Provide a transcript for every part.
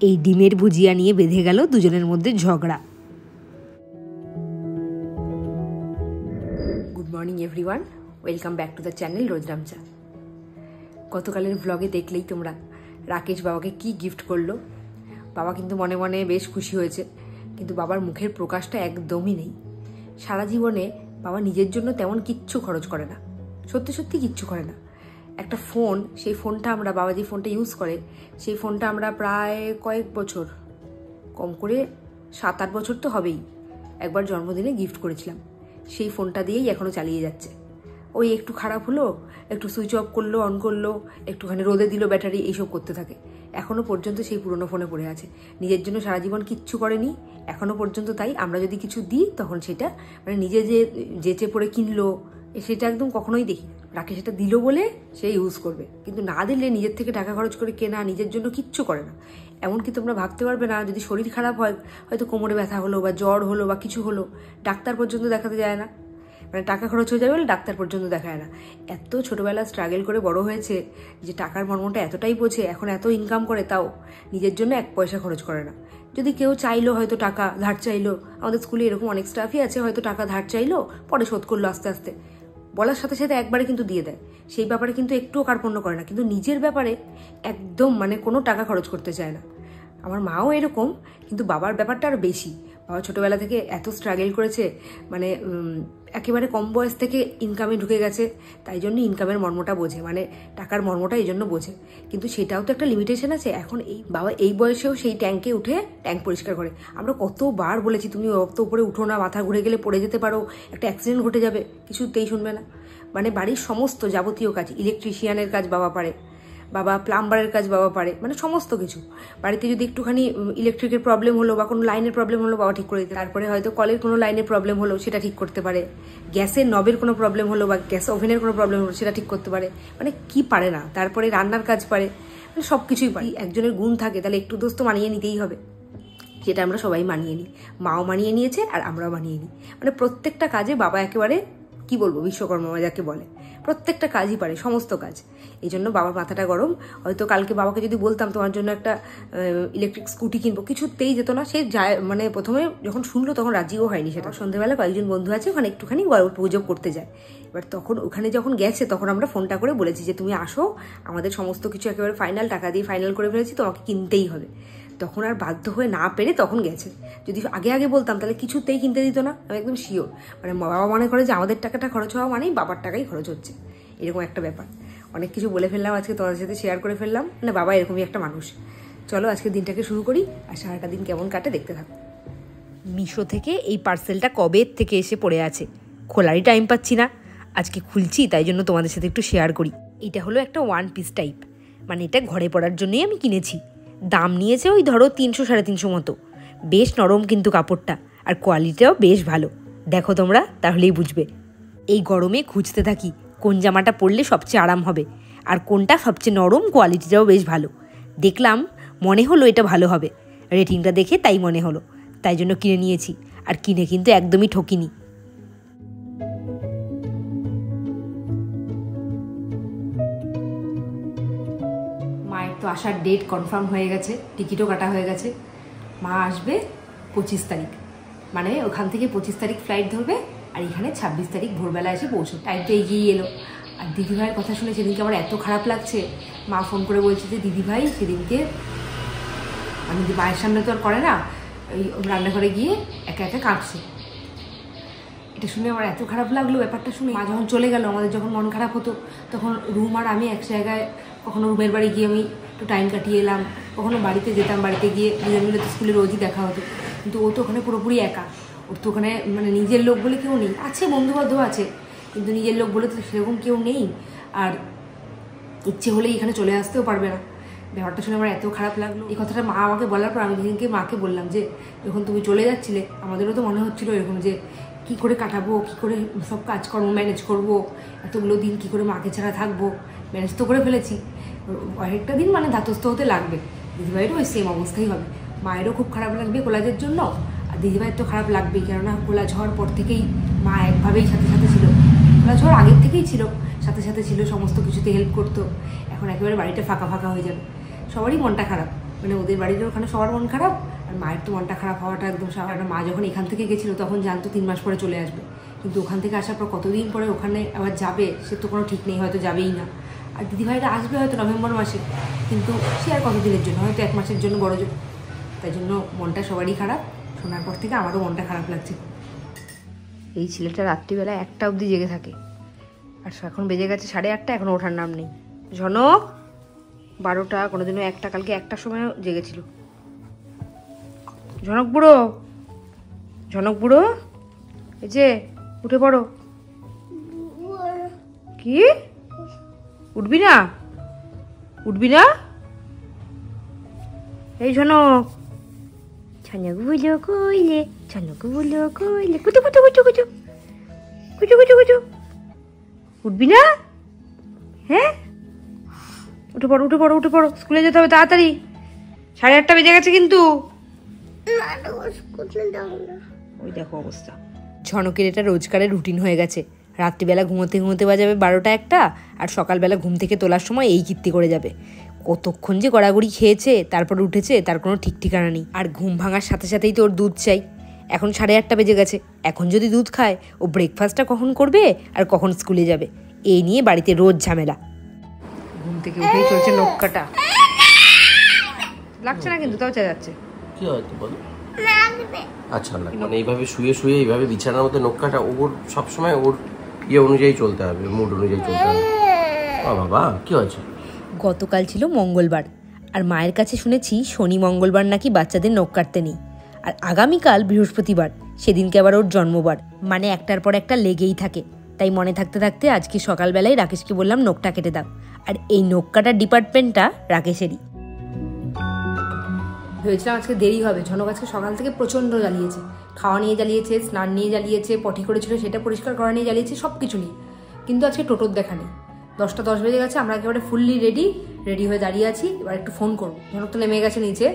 এই ডিমের ভুজিয়া নিয়ে বেঁধে গেল দুজনের মধ্যে ঝগড়া। Good morning everyone, welcome back to the channel রোজরামচা। গতকালের ভ্লগে দেখলেই তোমরা রাকেশ বাবাকে কি গিফট করলো। বাবা কিন্তু মনে মনে বেশ খুশি হয়েছে, কিন্তু বাবার মুখের প্রকাশটা একদমই নেই। সারা জীবনে বাবা নিজের জন্য তেমন কিচ্ছু খরচ করে না, সত্যি সত্যি কিচ্ছু করে না। একটা ফোন, সেই ফোনটা আমরা, বাবা যে ফোনটা ইউজ করে সেই ফোনটা আমরা প্রায় কয়েক বছর, কম করে 7-8 বছর তো হবেই, একবার জন্মদিনে গিফট করেছিলাম। সেই ফোনটা দিয়েই এখনও চালিয়ে যাচ্ছে। ওই একটু খারাপ হলো, একটু সুইচ অফ করলো, অন করলো, একটুখানি রোদে দিল ব্যাটারি, এইসব করতে থাকে। এখনও পর্যন্ত সেই পুরনো ফোনে পড়ে আছে। নিজের জন্য সারা জীবন কিচ্ছু করেনি এখনও পর্যন্ত। তাই আমরা যদি কিছু দিই তখন সেটা মানে নিজে যে যেচে পড়ে কিনলো সেটা একদম কখনোই দেখি না। রাকে সেটা দিল বলে সে ইউজ করবে, কিন্তু না দিলে নিজের থেকে টাকা খরচ করে কেনা, নিজের জন্য কিচ্ছু করে না। এমনকি তোমরা ভাবতে পারবে না, যদি শরীর খারাপ হয়, হয়তো কোমরে ব্যথা হলো বা জ্বর হলো বা কিছু হলো, ডাক্তার পর্যন্ত দেখাতে যায় না। মানে টাকা খরচ হয়ে যাবে বলে ডাক্তার পর্যন্ত দেখায় না। এত ছোটবেলা স্ট্রাগল করে বড় হয়েছে যে টাকার মর্মটা এতটাই বোঝে, এখন এত ইনকাম করে, তাও নিজের জন্য 1 পয়সা খরচ করে না। যদি কেউ চাইলো, হয়তো টাকা ধার চাইলো, আমাদের স্কুলে এরকম অনেক স্টাফই আছে, হয়তো টাকা ধার চাইলো, পরে শোধ করলো আস্তে আস্তে, বলার সাথে সাথে একবারে কিন্তু দিয়ে দেয়। সেই ব্যাপারে কিন্তু একটুও কার্পণ্য করে না, কিন্তু নিজের ব্যাপারে একদম মানে কোনো টাকা খরচ করতে চায় না। আমার মাও এরকম, কিন্তু বাবার ব্যাপারটা আরও বেশি। বাবা ছোটোবেলা থেকে এত স্ট্রাগল করেছে, মানে একেবারে কম বয়স থেকে ইনকামে ঢুকে গেছে, তাই জন্য ইনকামের মর্মটা বোঝে, মানে টাকার মর্মটা এই জন্য বোঝে। কিন্তু সেটাও তো একটা লিমিটেশন আছে। এখন এই বাবা এই বয়সেও সেই ট্যাঙ্কে উঠে ট্যাঙ্ক পরিষ্কার করে। আমরা কতবার বলেছি তুমি অত উপরে উঠো না, মাথা ঘুরে গেলে পড়ে যেতে পারো, একটা অ্যাক্সিডেন্ট ঘটে যাবে, কিছুতেই শুনবে না। মানে বাড়ির সমস্ত যাবতীয় কাজ, ইলেকট্রিশিয়ানের কাজ বাবা পারে, বাবা প্লাম্বারের কাজ বাবা পারে, মানে সমস্ত কিছু। বাড়িতে যদি একটুখানি ইলেকট্রিকের প্রবলেম হলো বা কোনো লাইনের প্রবলেম হলো, বাবা ঠিক করে দিতে। তারপরে হয়তো কলের কোনো লাইনের প্রবলেম হলো, সেটা ঠিক করতে পারে। গ্যাসের নবের কোনো প্রবলেম হলো বা গ্যাস ওভেনের কোনো প্রবলেম হলো, সেটা ঠিক করতে পারে। মানে কি পারে না। তারপরে রান্নার কাজ পারে, মানে সব কিছুই পারে। একজনের গুণ থাকে, তাহলে একটু দোষ তো মানিয়ে নিতেই হবে। সেটা আমরা সবাই মানিয়ে নিই, মাও মানিয়ে নিয়েছে আর আমরাও মানিয়ে নিই। মানে প্রত্যেকটা কাজে বাবা একেবারে কি বলবো, বিশ্বকর্মা যাকে বলে, প্রত্যেকটা কাজই পারে, সমস্ত কাজ। এই জন্য বাবার মাথাটা গরম। হয়তো কালকে বাবাকে যদি বলতাম তোমার জন্য একটা ইলেকট্রিক স্কুটি কিনবো, কিছুতেই যেত না। সে যায়, মানে প্রথমে যখন শুনলো তখন রাজিও হয়নি। সেটা সন্ধ্যেবেলা কয়েকজন বন্ধু আছে ওখানে একটুখানি গল্প গুজব করতে যায়। এবার তখন ওখানে যখন গেছে তখন আমরা ফোনটা করে বলেছি যে তুমি আসো, আমাদের সমস্ত কিছু একেবারে ফাইনাল, টাকা দিয়ে ফাইনাল করে ফেলেছি, তোমাকে কিনতেই হবে। তখন আর বাধ্য হয়ে না পেরে তখন গেছে। যদি আগে আগে বলতাম তাহলে কিছুতেই কিনতে দিত না, আমি একদম শিওর। মানে বাবা মনে করে যে আমাদের টাকাটা খরচ হওয়া মানেই বাবার টাকাই খরচ হচ্ছে, এরকম একটা ব্যাপার। অনেক কিছু বলে ফেললাম আজকে, তোমাদের সাথে শেয়ার করে ফেললাম। মানে বাবা এরকমই একটা মানুষ। চলো আজকে দিনটাকে শুরু করি, আর সারাটা দিন কেমন কাটে দেখতে থাকো। মিশো থেকে এই পার্সেলটা কবে থেকে এসে পড়ে আছে, খোলারই টাইম পাচ্ছি না। আজকে খুলছি, তাই জন্য তোমাদের সাথে একটু শেয়ার করি। এটা হলো একটা 1 পিস টাইপ, মানে এটা ঘরে পড়ার জন্যই আমি কিনেছি। দাম নিয়েছে ওই ধরো 300-350 মতো। বেশ নরম কিন্তু কাপড়টা, আর কোয়ালিটিটাও বেশ ভালো। দেখো তোমরা, তাহলেই বুঝবে। এই গরমে খুঁজতে থাকি কোন জামাটা পরলে সবচেয়ে আরাম হবে, আর কোনটা সবচেয়ে নরম, কোয়ালিটিটাও বেশ ভালো। দেখলাম, মনে হলো এটা ভালো হবে, রেটিংটা দেখে তাই মনে হলো, তাই জন্য কিনে নিয়েছি। আর কিনে কিন্তু একদমই ঠকিনি। মায়ের তো আসার ডেট কনফার্ম হয়ে গেছে, টিকিটও কাটা হয়ে গেছে। মা আসবে 25 তারিখ, মানে ওখান থেকে 25 তারিখ ফ্লাইট ধরবে, আর এখানে 26 তারিখ ভোরবেলা এসে পৌঁছবে। টাইমটা এগিয়ে এলো। আর দিদিভাইয়ের কথা শুনে সেদিনকে আমার এত খারাপ লাগছে। মা ফোন করে বলছে যে দিদিভাই সেদিনকে, মানে মায়ের সামনে তো আর করে না, ওই রান্নাঘরে গিয়ে একা একা কাঁদছে। এটা শুনে আমার এত খারাপ লাগলো। ব্যাপারটা শুনে মা যখন চলে গেল, আমাদের যখন মন খারাপ হতো, তখন রুম আর আমি এক জায়গায়, কখনো রুমের বাড়ি গিয়ে আমি একটু টাইম কাটিয়ে এলাম, কখনো বাড়িতে যেতাম, বাড়িতে গিয়ে দুজন মিলে তো স্কুলে রোজই দেখা হতো। কিন্তু ও তো ওখানে পুরোপুরি একা। ওর তো ওখানে মানে নিজের লোক বলে কেউ নেই, আছে বন্ধুবান্ধব আছে, কিন্তু নিজের লোক বলে তো সেরকম কেউ নেই। আর ইচ্ছে হলেই এখানে চলে আসতেও পারবে না। ব্যাপারটা শুনে আমার এত খারাপ লাগলো। এই কথাটা মা আমাকে বলার পর আমি সেদিনকে মাকে বললাম যে যখন তুমি চলে যাচ্ছিলে, আমাদেরও তো মনে হচ্ছিলো এরকম যে কী করে কাটাবো, কী করে সব কাজকর্ম ম্যানেজ করবো, এতগুলো দিন কী করে মাকে ছাড়া থাকবো। ম্যানেজ তো করে ফেলেছি, অনেকটা দিন মানে ধাতস্থ হতে লাগবে। দিদিভাইয়েরও ওই সেম অবস্থাই হবে। মায়েরও খুব খারাপ লাগবে কোলাজের জন্য, আর দিদিভাইয়ের তো খারাপ লাগবেই, কেননা কোলা ঝড় পর থেকেই মা একভাবেই সাথে সাথে ছিল। কোলা ঝড় আগের থেকেই ছিল, সাথে সাথে ছিল, সমস্ত কিছুতে হেল্প করতো। এখন একেবারে বাড়িটা ফাঁকা ফাঁকা হয়ে যাবে, সবারই মনটা খারাপ। মানে ওদের বাড়ির ওখানে সবার মন খারাপ, আর মায়ের তো মনটা খারাপ হওয়াটা একদম স্বাভাবিক। মা যখন এখান থেকে গেছিলো তখন জানতো 3 মাস পরে চলে আসবে, কিন্তু ওখান থেকে আসার পর কতদিন পরে ওখানে আবার যাবে সে তো কোনো ঠিক নেই, হয়তো যাবেই না। আর দিদিভাইরা আসবে হয়তো নভেম্বর মাসে, কিন্তু সে আর কতদিনের জন্য, হয়তো 1 মাসের জন্য বড় জোর। তাই জন্য মনটা সবারই খারাপ। শোনার পর থেকে আমারও মনটা খারাপ লাগছে। এই ছেলেটা রাত্রিবেলা 1টা অবধি জেগে থাকে, আর এখন বেজে গেছে 8:30, এখনও ওঠার নাম নেই। ঝনক 12টা, কোনোদিনও 1টা, কালকে 1টার সময় জেগেছিল। ঝনক বুড়ো, ঝনক বুড়ো, এই যে উঠে পড়ো। কি উঠবি না? উঠবি না? এই ঝনক, ঝনক বুঝো কইলে, ঝনক বুঝো কইলে, কুচু কুচু কুচু কুচু কুচু কুচু কুচু, উঠবি না? হ্যাঁ, উঠে পড়ো, উঠে পড়ো, উঠে পড়ো, স্কুলে যেতে হবে তাড়াতাড়ি। 8:30 বেজে গেছে কিন্তু। ওই দেখো অবস্থা। ঝনকের এটা রোজকারের রুটিন হয়ে গেছে। রাত্রিবেলা ঘুমোতে ঘুমোতে বাজাবে 12টা 1টা, আর সকালবেলা ঘুম থেকে তোলার সময় এই কীর্তি করে যাবে। কতক্ষণ যে গড়াগড়ি খেয়েছে তারপর উঠেছে তার কোনো ঠিক ঠিকানা নেই। আর ঘুম ভাঙার সাথে সাথেই তো ওর দুধ চাই। এখন 8:30 বেজে গেছে, এখন যদি দুধ খায় ও ব্রেকফাস্টটা কখন করবে আর কখন স্কুলে যাবে, এই নিয়ে বাড়িতে রোজ ঝামেলা। ঘুম থেকে উঠেই চলছে নখ কাটা। লাগছে না কিন্তু, তাও যাচ্ছে। কি হয়তো বলো? আচ্ছা না, মানে এইভাবে শুয়ে শুয়ে এইভাবে বিছানার মধ্যে নখ কাটা, ওর সবসময় ওর অনুযায়ী চলতে হবে, মুড অনুযায়ী চলতে হবে। বাবা কি হয়েছে? গতকাল ছিল মঙ্গলবার, আর মায়ের কাছে শুনেছি শনি মঙ্গলবার নাকি বাচ্চাদের নখ কাটতে নেই। আর আগামীকাল বৃহস্পতিবার, সেদিনকে আবার ওর জন্মবার, মানে একটার পর একটা লেগেই থাকে। তাই মনে থাকতে থাকতে আজকে সকালবেলায় রাকেশকে বললাম নখটা কেটে দাও। আর এই নখ কাটার ডিপার্টমেন্টটা রাকেশেরই। ভেবেছিলাম আজকে দেরি হবে। ঝনক আজকে সকাল থেকে প্রচণ্ড জ্বালিয়েছে, খাওয়া নিয়ে জ্বালিয়েছে, স্নান নিয়ে জ্বালিয়েছে, পটি করেছিল সেটা পরিষ্কার করা নিয়ে জ্বালিয়েছে, সব কিছু নিয়ে। কিন্তু আজকে টোটোর দেখা নেই। 10টা 10 বেজে গেছে, আমরা একেবারে ফুললি রেডি হয়ে দাঁড়িয়ে আছি। এবার একটু ফোন করবো। ঝনক তো নেমে গেছে নিচে,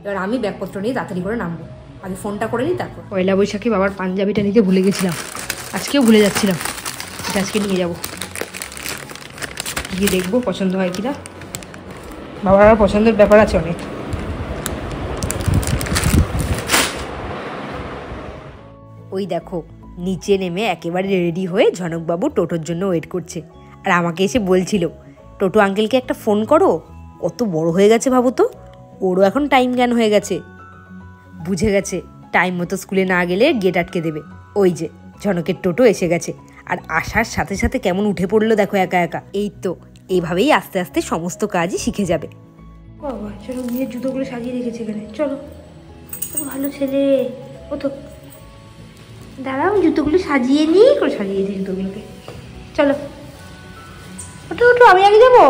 এবার আমি ব্যাগপত্র নিয়ে তাড়াতাড়ি করে নামবো। আগে ফোনটা করে নিই তারপর। পয়লা বৈশাখে বাবার পাঞ্জাবিটা নিতে ভুলে গেছিলাম, আজকেও ভুলে যাচ্ছিলাম। এটা আজকে নিয়ে যাবো, গিয়ে দেখবো পছন্দ হয় কিনা। বাবার আবার পছন্দের ব্যাপার আছে অনেক। ওই দেখো নিচে নেমে একেবারে রেডি হয়ে ঝনকবাবু টোটোর জন্য ওয়েট করছে। আর আমাকে এসে বলছিল, টোটো আঙ্কেলকে একটা ফোন করো। কত বড় হয়ে গেছে ভাবো তো, ওরও এখন টাইম জ্ঞান হয়ে গেছে। বুঝে গেছে টাইম মতো স্কুলে না গেলে গেট আটকে দেবে। ওই যে ঝনকের টোটো এসে গেছে, আর আসার সাথে সাথে কেমন উঠে পড়লো দেখো একা একা। এই তো এইভাবেই আস্তে আস্তে সমস্ত কাজই শিখে যাবে। বাবা চলো, মেয়ের জুতোগুলো সাজিয়ে রেখেছে এখানে, চলো। ভালো ছেলে, ও তো দাঁড়াও, জুতোগুলো সাজিয়ে নিই, করে সাজিয়েছি জুতোগুলোকে। চলো ওঠো ওঠো, আমি আগে যাবো।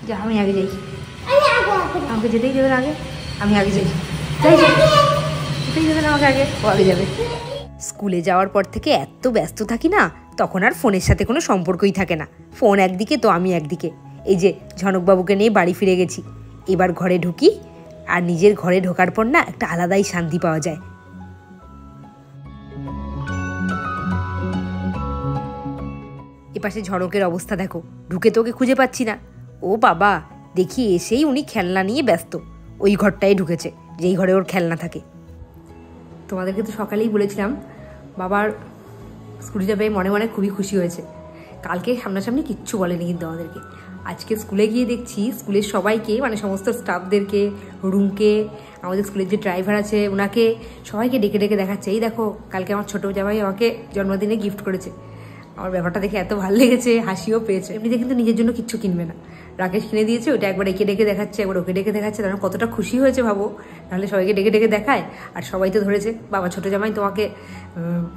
যা, আমি আগে যাই। আমাকে যেতেই দেবে না আগে, আমি আগে যাই। যেতেই দেবে না আমাকে আগে, ও আগে যাবে। স্কুলে যাওয়ার পর থেকে এত ব্যস্ত থাকি না, তখন আর ফোনের সাথে কোনো সম্পর্কই থাকে না। ফোন একদিকে তো আমি একদিকে। এই যে ঝনকবাবুকে নিয়ে বাড়ি ফিরে গেছি, এবার ঘরে ঢুকি। আর নিজের ঘরে ঢোকার পর না একটা আলাদাই শান্তি পাওয়া যায়। এপাশে ঝনকের অবস্থা দেখো, ঢুকে তোকে খুঁজে পাচ্ছি না। ও বাবা, দেখি এসেই উনি খেলনা নিয়ে ব্যস্ত। ওই ঘরটায় ঢুকেছে, যেই ঘরে ওর খেলনা থাকে। তোমাদেরকে তো সকালেই বলেছিলাম বাবার স্কুটিটা পেয়ে মনে মনে খুবই খুশি হয়েছে। কালকে সামনাসামনি কিচ্ছু বলেনি কিন্তু আমাদেরকে। আজকে স্কুলে গিয়ে দেখছি স্কুলের সবাইকে, মানে সমস্ত স্টাফদেরকে, রুমকে, আমাদের স্কুলের যে ড্রাইভার আছে ওনাকে, সবাইকে ডেকে ডেকে দেখাচ্ছে। এই দেখো কালকে আমার ছোটো জামাই আমাকে জন্মদিনে গিফট করেছে। আমার ব্যাপারটা দেখে এত ভালো লেগেছে, হাসিও পেয়েছে। এমনিতে কিন্তু নিজের জন্য কিচ্ছু কিনবে না, রাকেশ কিনে দিয়েছে। ওটা একবার একে ডেকে দেখাচ্ছে, একবার ওকে ডেকে দেখাচ্ছে। তার কতটা খুশি হয়েছে ভাবো। নাহলে সবাইকে ডেকে ডেকে দেখায়, আর সবাই তো ধরেছে বাবা ছোটো জামাই তোমাকে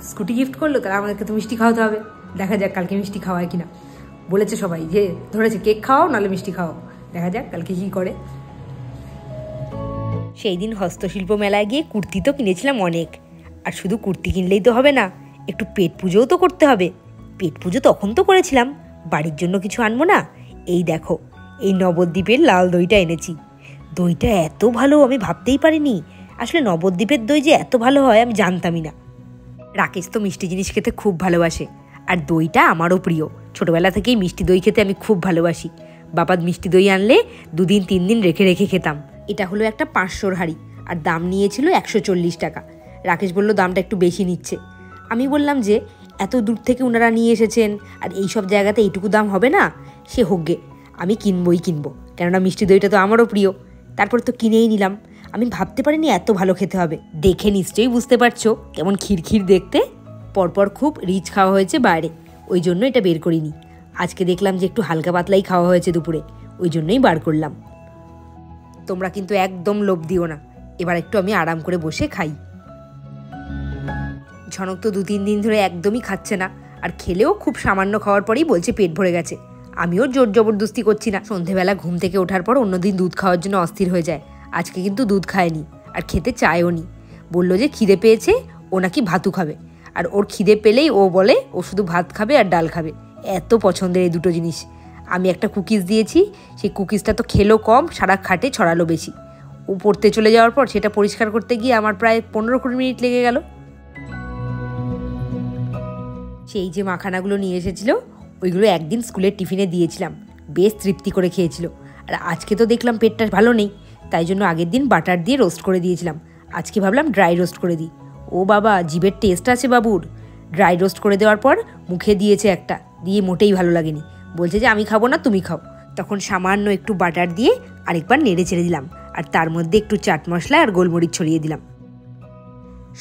স্কুটি গিফট করলো, তাহলে আমাদেরকে তো মিষ্টি খাওয়াতে হবে। দেখা যাক কালকে মিষ্টি খাওয়ায় কিনা। বলেছে সবাই যে ধরেছে কেক খাওয়াও নাহলে মিষ্টি খাওয়াও, দেখা যাক কালকে কী করে। সেই দিন হস্তশিল্প মেলায় গিয়ে কুর্তি তো কিনেছিলাম অনেক। আর শুধু কুর্তি কিনলেই তো হবে না, একটু পেট পুজোও তো করতে হবে। পেট পুজো তখন তো করেছিলাম, বাড়ির জন্য কিছু আনবো না। এই দেখো এই নবদ্বীপের লাল দইটা এনেছি। দইটা এত ভালো আমি ভাবতেই পারিনি। আসলে নবদ্বীপের দই যে এত ভালো হয় আমি জানতামই না। রাকেশ তো মিষ্টি জিনিস খেতে খুব ভালোবাসে, আর দইটা আমারও প্রিয়। ছোটোবেলা থেকেই মিষ্টি দই খেতে আমি খুব ভালোবাসি। বাবা মিষ্টি দই আনলে 2 দিন 3 দিন রেখে রেখে খেতাম, এটা হলো একটা 500 হাঁড়ি, আর দাম নিয়েছিল 140 টাকা। রাকেশ বলল দামটা একটু বেশি নিচ্ছে। আমি বললাম যে এত দূর থেকে ওনারা নিয়ে এসেছেন, আর এই সব জায়গাতে এইটুকু দাম হবে না। সে হোক গে, আমি কিনবো, কেননা মিষ্টি দইটা তো আমারও প্রিয়। তারপর তো কিনেই নিলাম। আমি ভাবতে পারিনি এত ভালো খেতে হবে। দেখে নিশ্চয়ই বুঝতে পারছো কেমন ক্ষীর দেখতে। পরপর খুব রিচ খাওয়া হয়েছে বাইরে, ওই জন্য এটা বের করিনি। আজকে দেখলাম যে একটু হালকা পাতলাই খাওয়া হয়েছে দুপুরে, ওই জন্যই বার করলাম। তোমরা কিন্তু একদম লোভ দিও না। এবার একটু আমি আরাম করে বসে খাই। ঝনক তো 2-3 দিন ধরে একদমই খাচ্ছে না, আর খেলেও খুব সামান্য খাওয়ার পরেই বলছে পেট ভরে গেছে। আমিও জোর জবরদস্তি করছি না। সন্ধেবেলা ঘুম থেকে ওঠার পর অন্যদিন দুধ খাওয়ার জন্য অস্থির হয়ে যায়। আজকে কিন্তু দুধ খায়নি, আর খেতে চায়ও নি। বললো যে খিদে পেয়েছে, ও নাকি ভাতু খাবে। আর ওর খিদে পেলেই ও বলে ও শুধু ভাত খাবে আর ডাল খাবে। এত পছন্দের এই দুটো জিনিস। আমি একটা কুকিজ দিয়েছি, সেই কুকিজটা তো খেলো কম, সারা খাটে ছড়ালো বেশি। ও পড়তে চলে যাওয়ার পর সেটা পরিষ্কার করতে গিয়ে আমার প্রায় 15-20 মিনিট লেগে গেল। সেই যে মাখানাগুলো নিয়ে এসেছিল, ওইগুলো একদিন স্কুলের টিফিনে দিয়েছিলাম, বেশ তৃপ্তি করে খেয়েছিল। আর আজকে তো দেখলাম পেটটা ভালো নেই, তাই জন্য আগের দিন বাটার দিয়ে রোস্ট করে দিয়েছিলাম। আজকে ভাবলাম ড্রাই রোস্ট করে দিই। ও বাবা, জিভের টেস্ট আছে বাবুর। ড্রাই রোস্ট করে দেওয়ার পর মুখে দিয়েছে একটা, দিয়ে মোটেই ভালো লাগেনি। বলছে যে আমি খাবো না, তুমি খাও। তখন সামান্য একটু বাটার দিয়ে আরেকবার নেড়ে ছেড়ে দিলাম, আর তার মধ্যে একটু চাট মশলা আর গোলমরিচ ছড়িয়ে দিলাম।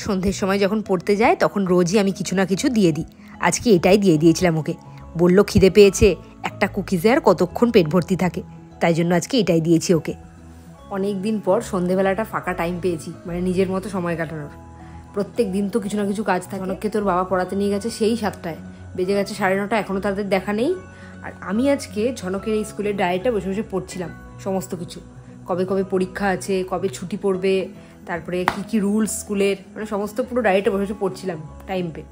সন্ধ্যের সময় যখন পড়তে যায় তখন রোজই আমি কিছু না কিছু দিয়ে দিই। আজকে এটাই দিয়ে দিয়েছিলাম ওকে। বলল খিদে পেয়েছে, একটা কুকিজে আর কতক্ষণ পেট ভর্তি থাকে, তাই জন্য আজকে এটাই দিয়েছি ওকে। অনেক দিন পর সন্ধেবেলাটা ফাঁকা টাইম পেয়েছি, মানে নিজের মতো সময় কাটানোর। প্রত্যেক দিন তো কিছু না কিছু কাজ থাকে। অনেককে তোর বাবা পড়াতে নিয়ে গেছে সেই 7টায়, বেজে গেছে 9:30, এখনও তাদের দেখা নেই। আর আমি আজকে ঝনকের এই স্কুলের ডায়েরিটা বসে বসে পড়ছিলাম সমস্ত কিছু। কবে কবে পরীক্ষা আছে, কবে ছুটি পড়বে, তারপরে কি কি রুলস স্কুলের, মানে সমস্ত পুরো ডায়েরিটা বসে বসে পড়ছিলাম টাইম পেয়ে।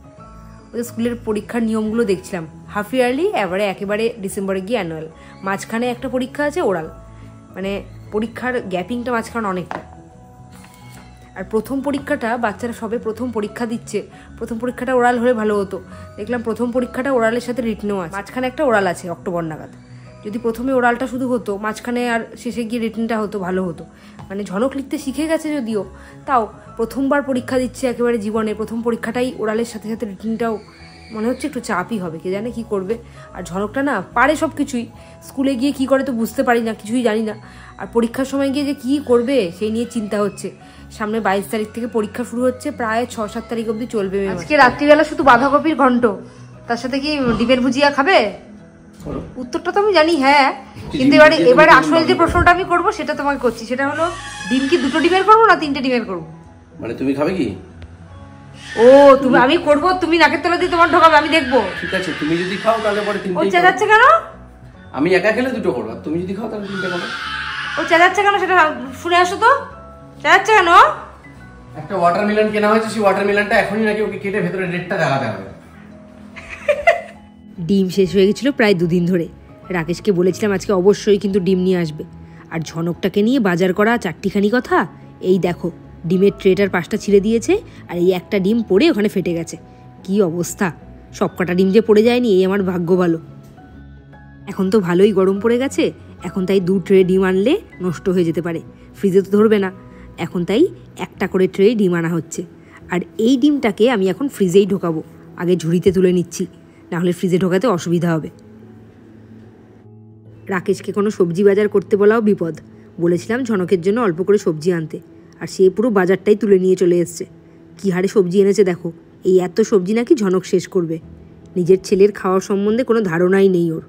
ওদের স্কুলের পরীক্ষার নিয়মগুলো দেখছিলাম। হাফ ইয়ারলি, একেবারে ডিসেম্বরে গিয়ে অ্যানুয়াল, মাঝখানে একটা পরীক্ষা আছে ওরাল, মানে পরীক্ষার গ্যাপিংটা মাঝখানে অনেকটা। আর প্রথম পরীক্ষাটা বাচ্চারা সবে প্রথম পরীক্ষা দিচ্ছে, প্রথম পরীক্ষাটা ওরাল হলে ভালো হতো। দেখলাম প্রথম পরীক্ষাটা ওরালের সাথে রিটনেও আছে, মাঝখানে একটা ওরাল আছে অক্টোবর নাগাদ। যদি প্রথমে ওরালটা শুধু হতো, মাঝখানে আর শেষে গিয়ে রিটনটা হতো, ভালো হতো। মানে ঝনক লিখতে শিখে গেছে যদিও, তাও প্রথমবার পরীক্ষা দিচ্ছে একেবারে জীবনে, প্রথম পরীক্ষাটাই ওরালের সাথে সাথে রিটনটাও মনে হচ্ছে একটু চাপই হবে, কে জানে কি করবে। আর ঝনকটা না পারে সব কিছুই, স্কুলে গিয়ে কি করে তো বুঝতে পারি না, কিছুই জানি না। আর পরীক্ষার সময় গিয়ে যে কি করবে সেই নিয়ে চিন্তা হচ্ছে। সামনে 22 তারিখ থেকে পরীক্ষা শুরু হচ্ছে, প্রায় 6-7 তারিখ অবধি চলবে। আজকে রাত্রিবেলা শুধু বাঁধাকপির ঘন্ট, তার সাথে কি ডিমের ভুজিয়া খাবে? উত্তরটা তো আমি জানি হ্যাঁ, কিন্তু এবারে আসলে যে প্রশ্নটা আমি করবো সেটা তোমাকে করছি। সেটা হলো ডিম কি 2টো ডিমের করবো না 3টে ডিমের করবো? মানে তুমি খাবে কি? ও তুমি, আমি করবো, তুমি নাকের তলা দিয়ে তোমার ঢোকাবে, আমি দেখবো। ঠিক আছে, তুমি যদি খাও তাহলে পরে 3টে। ও চেঁচাচ্ছে কেন? আমি একা খেলে 2টো করবো, তুমি যদি খাও তাহলে 3টে করো। ও চেঁচাচ্ছে কেন সেটা শুনে আসো তো, চেঁচাচ্ছে কেন? একটা ওয়াটারমেলন কেনা হয়েছে, সেই ওয়াটারমেলনটা এখনই নাকি ওকে কেটে ভেতরে রেটটা দেখাতে হবে। ডিম শেষ হয়ে গেছিল প্রায় 2 দিন ধরে। রাকেশকে বলেছিলাম আজকে অবশ্যই কিন্তু ডিম নিয়ে আসবে। আর ঝনকটাকে নিয়ে বাজার করা 4টিখানি কথা। এই দেখো, ডিমের ট্রেটার 5টা ছিঁড়ে দিয়েছে, আর এই একটা ডিম পড়ে ওখানে ফেটে গেছে। কি অবস্থা! সব কটা ডিম যে পড়ে যায়নি, এই আমার ভাগ্য ভালো। এখন তো ভালোই গরম পড়ে গেছে, এখন তাই 2 ট্রে ডিম আনলে নষ্ট হয়ে যেতে পারে, ফ্রিজে তো ধরবে না। এখন তাই একটা করে ট্রে ডিম আনা হচ্ছে। আর এই ডিমটাকে আমি এখন ফ্রিজেই ঢোকাবো, আগে ঝুড়িতে তুলে নিচ্ছি, নাহলে ফ্রিজে ঢোকাতে অসুবিধা হবে। রাকেশকে কোনো সবজি বাজার করতে বলাও বিপদ। বলেছিলাম ঝনকের জন্য অল্প করে সবজি আনতে, আর সে পুরো বাজারটাই তুলে নিয়ে চলে এসছে। কী হারে সবজি এনেছে দেখো, এই এত সবজি নাকি ঝনক শেষ করবে। নিজের ছেলের খাওয়ার সম্বন্ধে কোনো ধারণাই নেই ওর।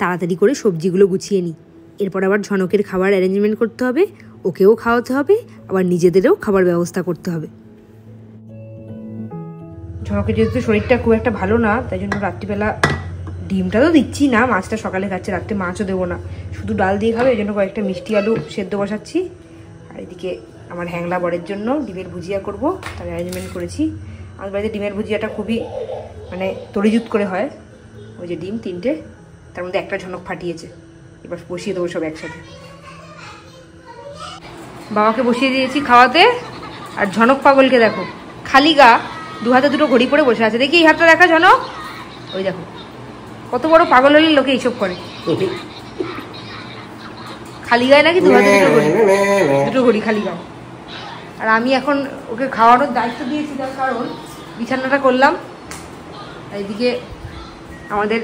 তাড়াতাড়ি করে সবজিগুলো গুছিয়ে নিই, এরপর আবার ঝনকের খাবার অ্যারেঞ্জমেন্ট করতে হবে, ওকেও খাওয়াতে হবে, আবার নিজেদেরও খাবার ব্যবস্থা করতে হবে। ঝনকের যেহেতু শরীরটা খুব একটা ভালো না, তাই জন্য রাত্রিবেলা ডিমটা তো দিচ্ছি না, মাছটা সকালে খাচ্ছে, রাত্রে মাছও দেবো না, শুধু ডাল দিয়ে খাবে। এই জন্য কয়েকটা মিষ্টি আলু সেদ্ধ বসাচ্ছি। আর এদিকে আমার হ্যাংলা বরের জন্য ডিমের ভুজিয়া করব, তার অ্যারেঞ্জমেন্ট করেছি। আমার বাড়িতে ডিমের ভুজিয়াটা খুবই মানে তরিজুত করে হয়। ওই যে ডিম 3টে, তার মধ্যে একটা ঝনক ফাটিয়েছে, এবার বসিয়ে দেবো সব একসাথে। বাবাকে বসিয়ে দিয়েছি খাওয়াতে, আর ঝনক পাগলকে দেখো, খালি গা, 2 হাতে 2টো ঘড়ি পরে বসে আছে। দেখি এই হাতটা দেখা ঝনক, ওই দেখো, কত বড় পাগল হলে লোকে এইসব করে। খালি গায়ে নাকি দুটো ঘড়ি খালি গায়ে। আর আমি এখন ওকে খাওয়ানোর দায়িত্ব দিয়েছি, তার কারণ বিছানাটা করলাম, এইদিকে আমাদের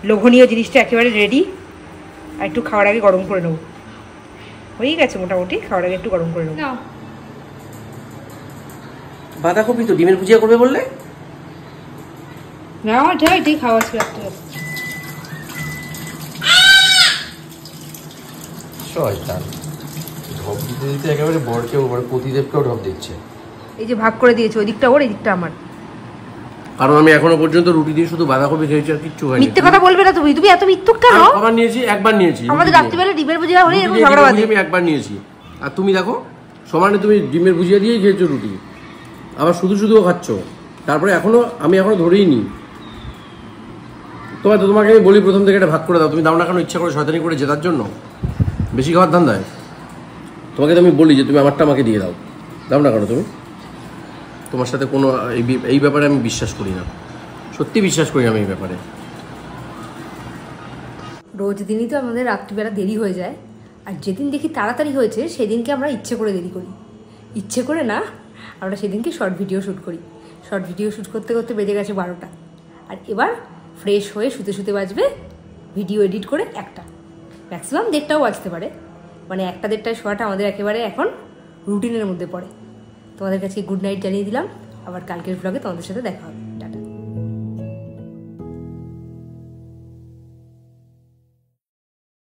লোভনীয় জিনিসটা একেবারে রেডি। আর একটু খাওয়ার আগে গরম করে নেবো, হয়ে গেছে মোটামুটি, খাওয়ার আগে একটু গরম করে নেবো। বাঁধাকপি তো ডিমের ভুজিয়া করবে বললে না, আমার ঠিক ঠিক খাওয়া ছিল একটা। শয়তান ঢপ দিতে দিতে একেবারে বরকেও মানে প্রতিদেবকেও ঢপ দিচ্ছে। এই যে ভাগ করে দিয়েছে, ওই দিকটা ওর, এই দিকটা আমার। কারণ আমি এখনো পর্যন্ত রুটি দিয়ে শুধু বাঁধাকপি খেয়েছি, আর কিচ্ছু খাইনি। মিথ্যে কথা বলবে না তুমি, তুমি এত মিথ্যুক কেন? আবার নিয়েছি, একবার নিয়েছি। আমাদের রাত্রিবেলা ডিমের ভুজিয়া হলে এরকম ঝগড়া বাঁধে। আমি একবার নিয়েছি, আর তুমি দেখো সমানে তুমি ডিমের ভুজিয়া দিয়েই খেয়েছো রুটি, আবার শুধু শুধুও খাচ্ছ। তারপরে আমি এখনো ধরেই নি তোমাকে আমি বলি প্রথম থেকে এটা ভাগ করে দাও, তুমি দাও না কেন? ইচ্ছা করে শয়তানি করে জেতার জন্য, বেশি খাওয়ার ধান্দায়। তোমাকে তো আমি বলি যে তুমি আমারটা আমাকে দিয়ে দাও, দাও না কেন তুমি? তোমার সাথে কোনো এই ব্যাপারে আমি বিশ্বাস করি না, সত্যি বিশ্বাস করি আমি এই ব্যাপারে। রোজ দিনই তো আমাদের রাত্রিবেলা দেরি হয়ে যায়, আর যেদিন দেখি তাড়াতাড়ি হয়েছে সেদিনকে আমরা ইচ্ছে করে দেরি করি। ইচ্ছে করে না, আমরা সেদিনকে শর্ট ভিডিও শ্যুট করি। শর্ট ভিডিও শ্যুট করতে করতে বেজে গেছে 12টা, আর এবার ফ্রেশ হয়ে শুতে শুতে বাজবে ভিডিও এডিট করে 1টা, ম্যাক্সিমাম 1:30টাও বাজতে পারে। মানে 1টা 1:30টায় শোয়াটা আমাদের একেবারে এখন রুটিনের মধ্যে পড়ে। তোমাদের কাছে গুড নাইট জানিয়ে দিলাম, আবার কালকের ব্লগে তোমাদের সাথে দেখা হবে।